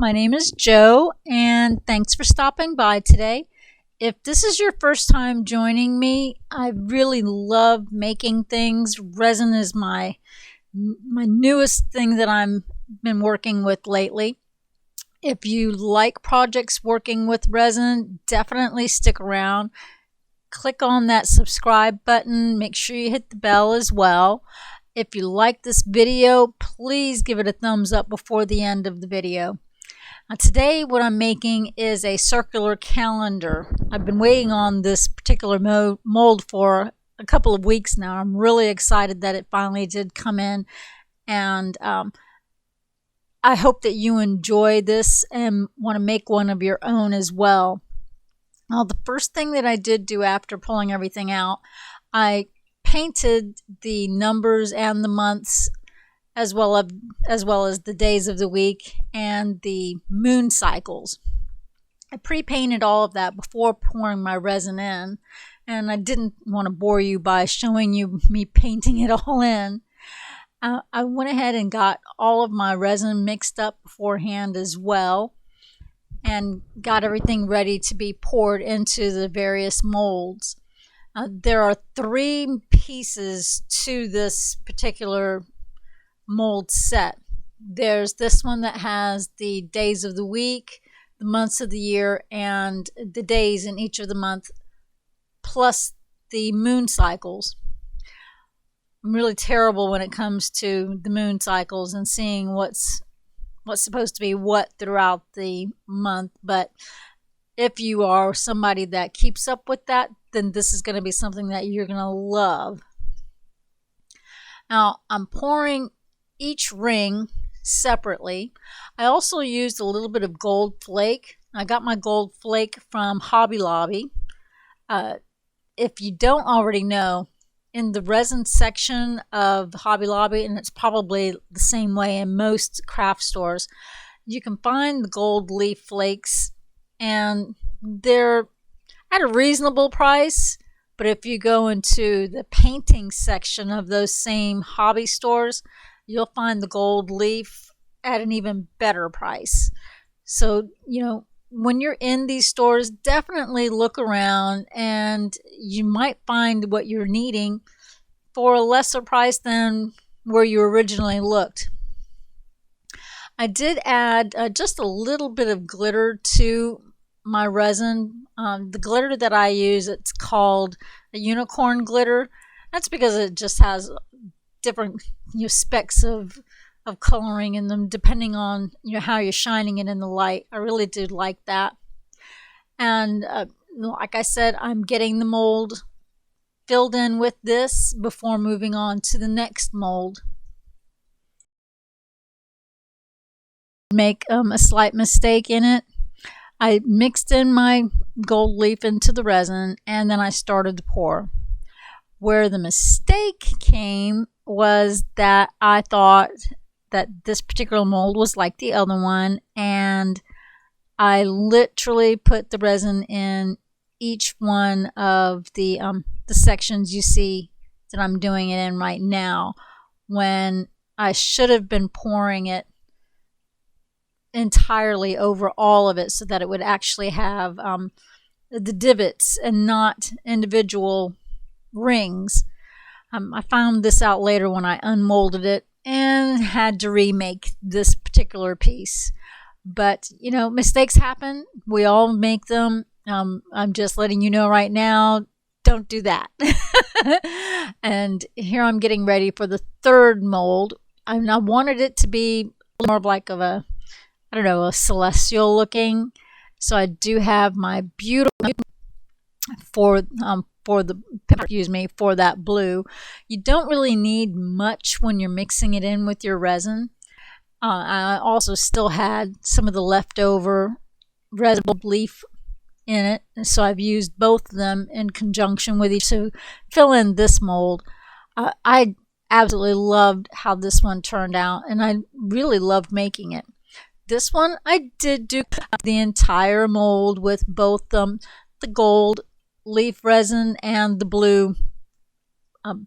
my name is Jo, and thanks for stopping by today. If this is your first time joining me, I really love making things. Resin is my newest thing that I've been working with lately. If you like projects working with resin, definitely stick around. Click on that subscribe button. Make sure you hit the bell as well. If you like this video, please give it a thumbs up before the end of the video. Today what I'm making is a circular calendar. I've been waiting on this particular mold for a couple of weeks now. I'm really excited that it finally did come in, and I hope that you enjoy this and want to make one of your own as well. Now, the first thing that I did do after pulling everything out, I painted the numbers and the months as well as the days of the week and the moon cycles. I pre-painted all of that before pouring my resin in, and I didn't want to bore you by showing you me painting it all in. I went ahead and got all of my resin mixed up beforehand as well, and got everything ready to be poured into the various molds. There are 3 pieces to this particular mold set. There's this one that has the days of the week, the months of the year, and the days in each of the month, plus the moon cycles. I'm really terrible when it comes to the moon cycles and seeing what's supposed to be what throughout the month, but if you are somebody that keeps up with that, then this is going to be something that you're going to love. Now, I'm pouring each ring separately. I also used a little bit of gold flake. I got my gold flake from Hobby Lobby. If you don't already know, in the resin section of Hobby Lobby, and it's probably the same way in most craft stores, you can find the gold leaf flakes, and they're at a reasonable price. But if you go into the painting section of those same hobby stores, you'll find the gold leaf at an even better price. So, when you're in these stores, definitely look around, and you might find what you're needing for a lesser price than where you originally looked. I did add just a little bit of glitter to my resin. The glitter that I use, it's called a unicorn glitter. That's because it just has different specks of coloring in them depending on how you're shining it in the light. I really do like that. And like I said, I'm getting the mold filled in with this before moving on to the next mold. Make a slight mistake in it. I mixed in my gold leaf into the resin, and then I started to pour. Where the mistake came was that I thought that this particular mold was like the other one, and I literally put the resin in each one of the sections you see that I'm doing it in right now, when I should have been pouring it entirely over all of it so that it would actually have the divots and not individual rings. I found this out later when I unmolded it and had to remake this particular piece. But mistakes happen. We all make them. I'm just letting you know right now, don't do that. And here I'm getting ready for the 3rd mold. I wanted it to be more of like a celestial looking. So I do have my beautiful for that blue. You don't really need much when you're mixing it in with your resin. I also still had some of the leftover resin leaf in it, so I've used both of them in conjunction with each to fill in this mold. I absolutely loved how this one turned out, and I really loved making it. This one I did do the entire mold with both the gold leaf resin and the blue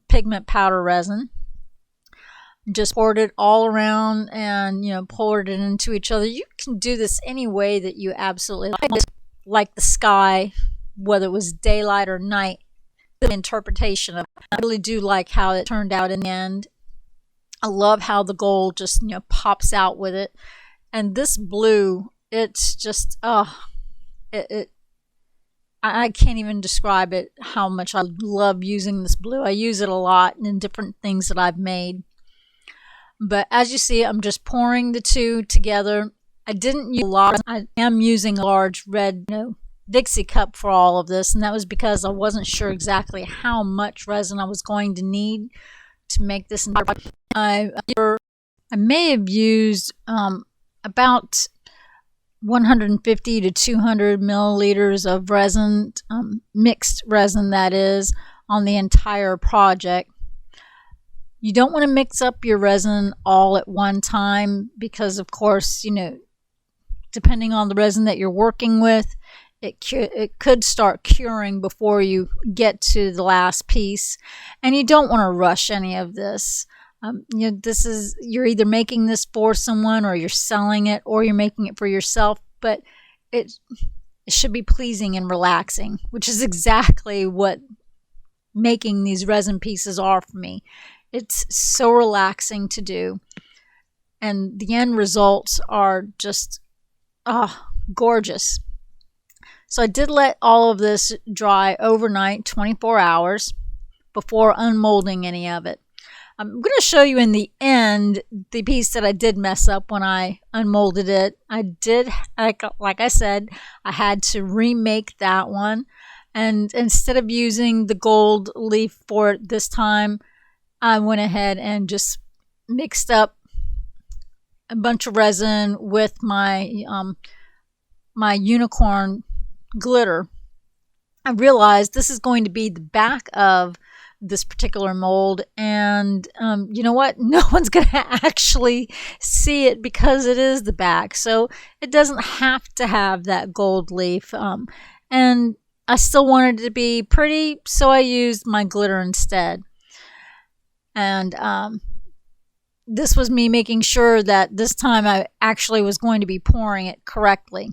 pigment powder resin. just poured it all around and, poured it into each other. You can do this any way that you absolutely like the sky, whether it was daylight or night. The interpretation of it. I really do like how it turned out in the end. I love how the gold just, pops out with it. And this blue, it's just, I can't even describe it, how much I love using this blue. I use it a lot in different things that I've made. But as you see, I'm just pouring the two together. I didn't use a lot. I am using a large red Dixie cup for all of this, and that was because I wasn't sure exactly how much resin I was going to need to make this entire project. I may have used about 150 to 200 milliliters of resin, mixed resin that is, on the entire project. You don't want to mix up your resin all at one time because, of course, depending on the resin that you're working with, it could start curing before you get to the last piece. And you don't want to rush any of this. You're either making this for someone, or you're selling it, or you're making it for yourself, but it should be pleasing and relaxing, which is exactly what making these resin pieces are for me. It's so relaxing to do, and the end results are just gorgeous. So I did let all of this dry overnight, 24 hours, before unmolding any of it. I'm going to show you in the end the piece that I did mess up when I unmolded it. I did, like I said, I had to remake that one. And instead of using the gold leaf for it this time, I went ahead and just mixed up a bunch of resin with my my unicorn glitter. I realized this is going to be the back of this particular mold, and you know what? No one's going to actually see it because it is the back, so it doesn't have to have that gold leaf. And I still wanted it to be pretty, so I used my glitter instead. And this was me making sure that this time I actually was going to be pouring it correctly.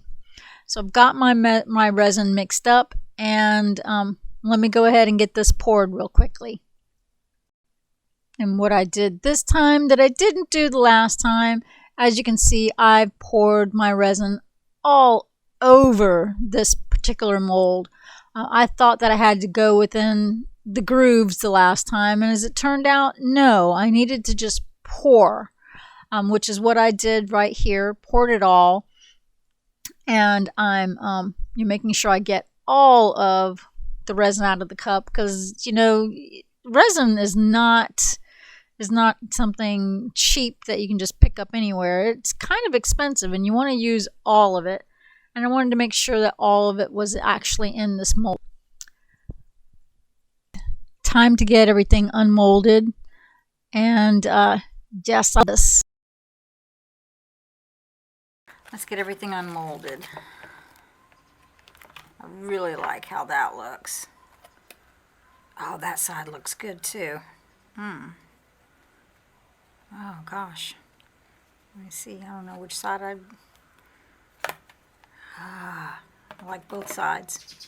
So I've got my resin mixed up, and let me go ahead and get this poured real quickly. And what I did this time that I didn't do the last time, as you can see, I've poured my resin all over this particular mold. I thought that I had to go within the grooves the last time, and as it turned out, no, I needed to just pour, which is what I did right here. Poured it all, and I'm making sure I get all of the resin out of the cup, because resin is not something cheap that you can just pick up anywhere. It's kind of expensive, and you want to use all of it. And I wanted to make sure that all of it was actually in this mold. Time to get everything unmolded, and just like this. Let's get everything unmolded. I really like how that looks. Oh, that side looks good too. Oh gosh. Let me see. I don't know which side I like both sides.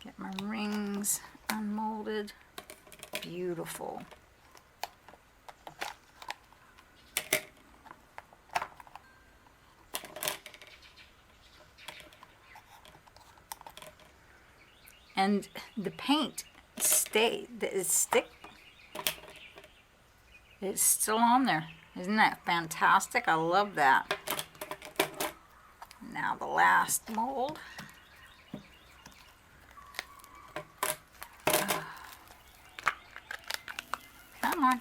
Get my rings unmolded. Beautiful. And the paint it's still on there. Isn't that fantastic? I love that. Now the last mold. Come on.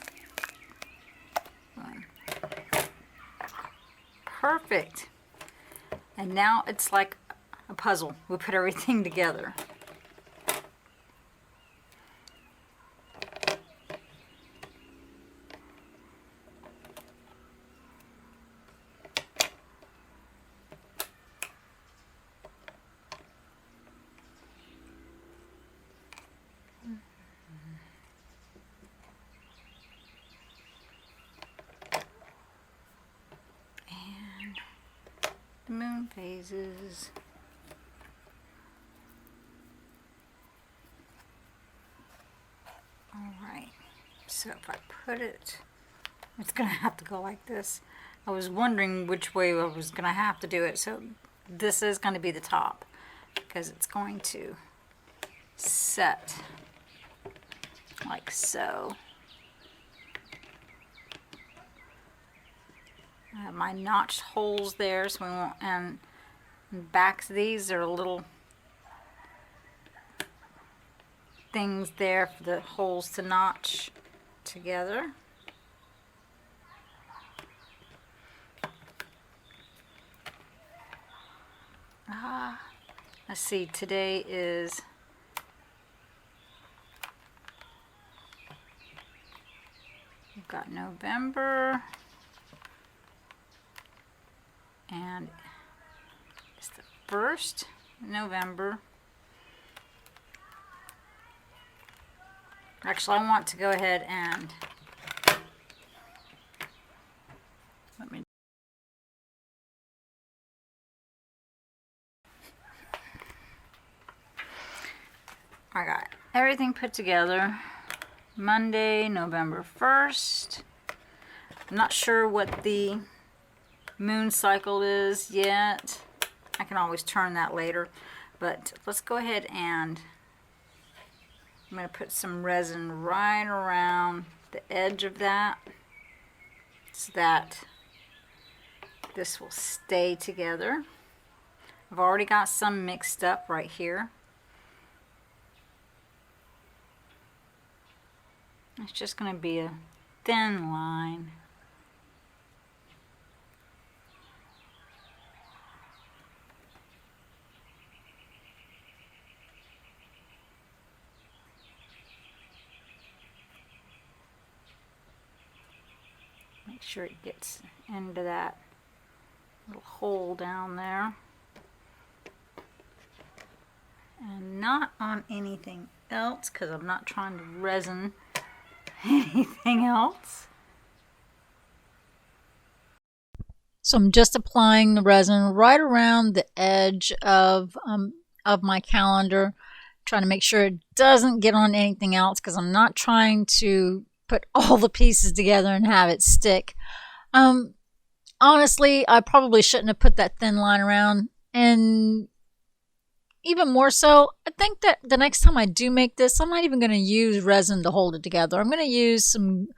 Perfect. And now it's like a puzzle. We put everything together. Moon Phases. Alright, so if I put it, it's going to have to go like this. I was wondering which way I was going to have to do it, so this is going to be the top because it's going to set like so. I have my notched holes there, so we won't, and backs these are little things there for the holes to notch together. Let's see, today is we've got November, and it's the 1st November. Actually, I want to go ahead and let me. I got everything put together. Monday, November 1st. I'm not sure what the moon cycle is yet. I can always turn that later. But let's go ahead and I'm going to put some resin right around the edge of that so that this will stay together. I've already got some mixed up right here. It's just going to be a thin line. Make sure it gets into that little hole down there. And not on anything else because I'm not trying to resin anything else. So I'm just applying the resin right around the edge of my calendar, trying to make sure it doesn't get on anything else because I'm not trying to put all the pieces together and have it stick. Honestly, I probably shouldn't have put that thin line around, and even more so, I think that the next time I do make this, I'm not even going to use resin to hold it together. I'm going to use some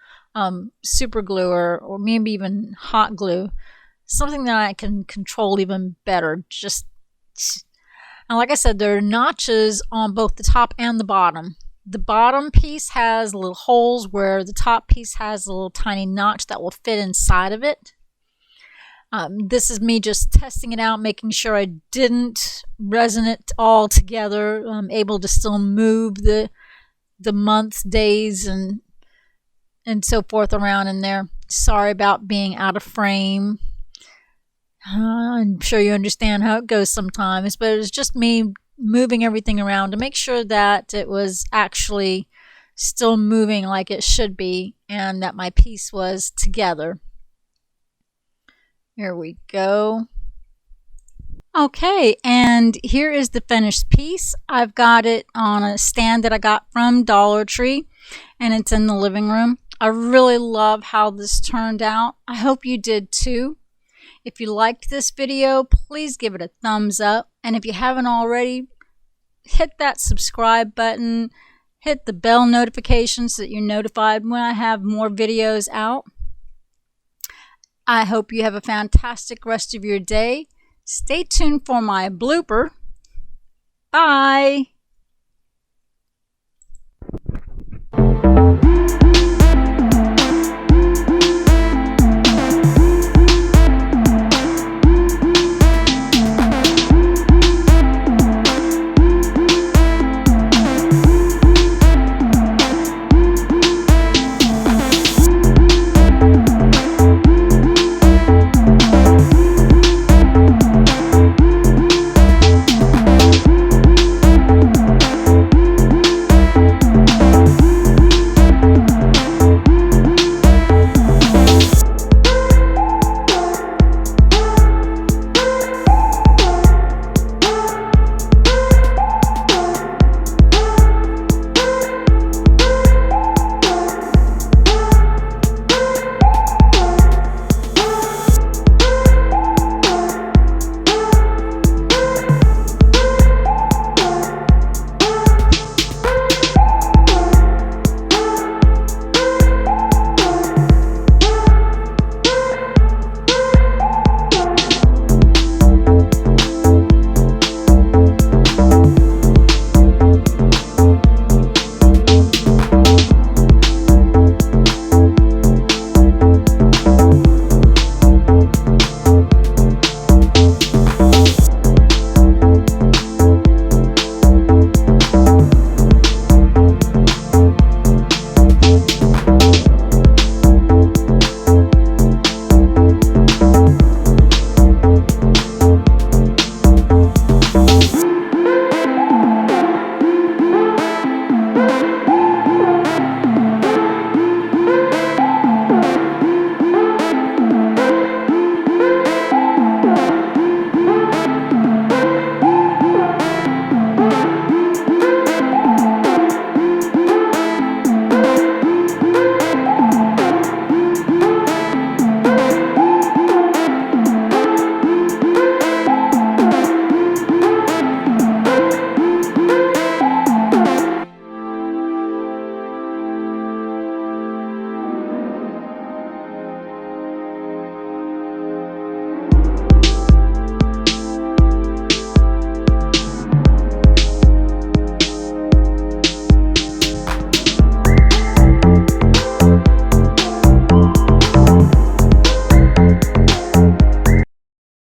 super glue or maybe even hot glue, something that I can control even better. And like I said, there are notches on both the top and the bottom. The bottom piece has little holes where the top piece has a little tiny notch that will fit inside of it. This is me just testing it out, making sure I didn't resin it all together. I'm able to still move the months, days, and so forth around in there. Sorry about being out of frame. I'm sure you understand how it goes sometimes, but it was just me moving everything around to make sure that it was actually still moving like it should be and that my piece was together. Here we go. Okay, and here is the finished piece. I've got it on a stand that I got from Dollar Tree, and it's in the living room. I really love how this turned out. I hope you did too. If you liked this video, please give it a thumbs up, and if you haven't already, hit that subscribe button, hit the bell notification so that you're notified when I have more videos out. I hope you have a fantastic rest of your day. Stay tuned for my blooper. Bye.